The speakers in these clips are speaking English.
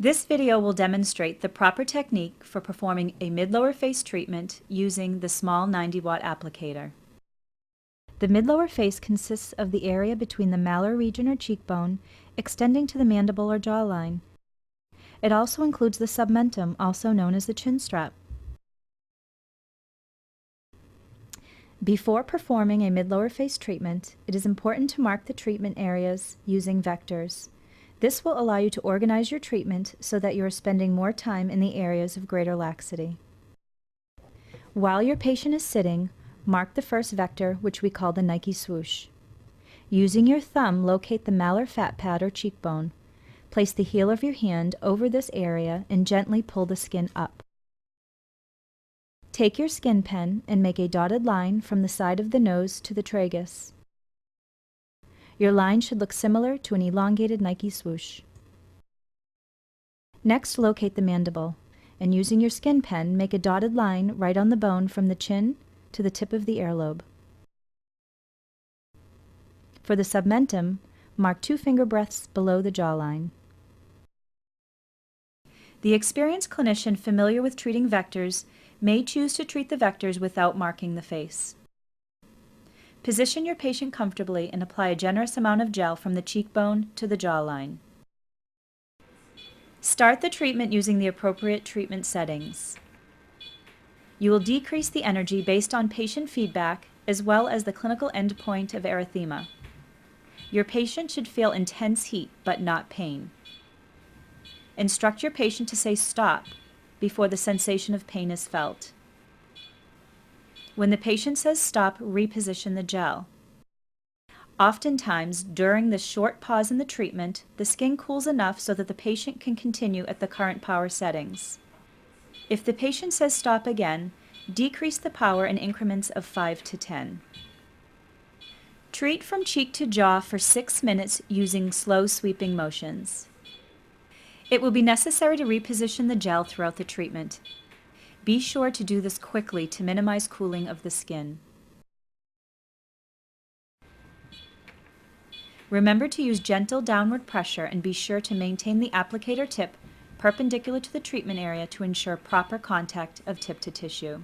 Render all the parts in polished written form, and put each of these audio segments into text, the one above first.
This video will demonstrate the proper technique for performing a mid-lower face treatment using the small 90-watt applicator. The mid-lower face consists of the area between the malar region or cheekbone extending to the mandible or jawline. It also includes the submentum, also known as the chin strap. Before performing a mid-lower face treatment, it is important to mark the treatment areas using vectors. This will allow you to organize your treatment so that you are spending more time in the areas of greater laxity. While your patient is sitting, mark the first vector, which we call the Nike swoosh. Using your thumb, locate the malar fat pad or cheekbone. Place the heel of your hand over this area and gently pull the skin up. Take your skin pen and make a dotted line from the side of the nose to the tragus. Your line should look similar to an elongated Nike swoosh. Next, locate the mandible, and using your skin pen, make a dotted line right on the bone from the chin to the tip of the earlobe. For the submentum, mark 2 finger breadths below the jawline. The experienced clinician familiar with treating vectors may choose to treat the vectors without marking the face. Position your patient comfortably and apply a generous amount of gel from the cheekbone to the jawline. Start the treatment using the appropriate treatment settings. You will decrease the energy based on patient feedback as well as the clinical endpoint of erythema. Your patient should feel intense heat but not pain. Instruct your patient to say stop before the sensation of pain is felt. When the patient says stop, reposition the gel. Oftentimes, during this short pause in the treatment, the skin cools enough so that the patient can continue at the current power settings. If the patient says stop again, decrease the power in increments of 5 to 10. Treat from cheek to jaw for 6 minutes using slow sweeping motions. It will be necessary to reposition the gel throughout the treatment. Be sure to do this quickly to minimize cooling of the skin. Remember to use gentle downward pressure and be sure to maintain the applicator tip perpendicular to the treatment area to ensure proper contact of tip to tissue.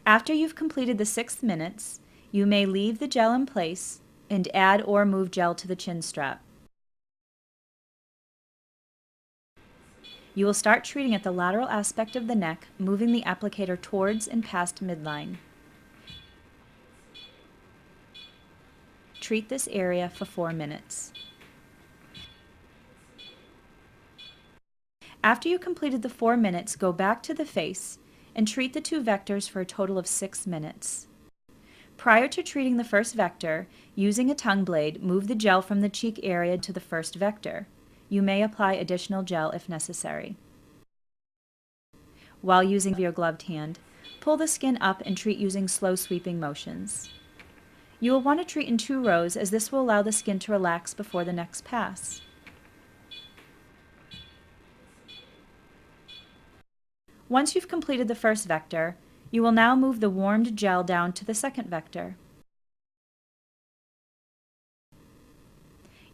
After you've completed the 6 minutes, you may leave the gel in place and add or move gel to the chin strap. You will start treating at the lateral aspect of the neck, moving the applicator towards and past midline. Treat this area for 4 minutes. After you completed the 4 minutes, go back to the face and treat the 2 vectors for a total of 6 minutes. Prior to treating the first vector, using a tongue blade, move the gel from the cheek area to the first vector. You may apply additional gel if necessary. While using your gloved hand, pull the skin up and treat using slow sweeping motions. You will want to treat in 2 rows as this will allow the skin to relax before the next pass. Once you've completed the first vector, you will now move the warmed gel down to the second vector.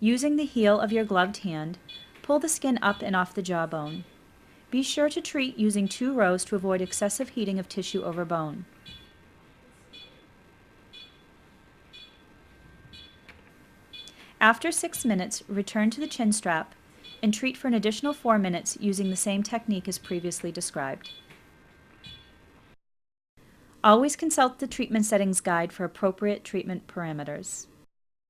Using the heel of your gloved hand, pull the skin up and off the jawbone. Be sure to treat using 2 rows to avoid excessive heating of tissue over bone. After 6 minutes, return to the chin strap and treat for an additional 4 minutes using the same technique as previously described. Always consult the treatment settings guide for appropriate treatment parameters.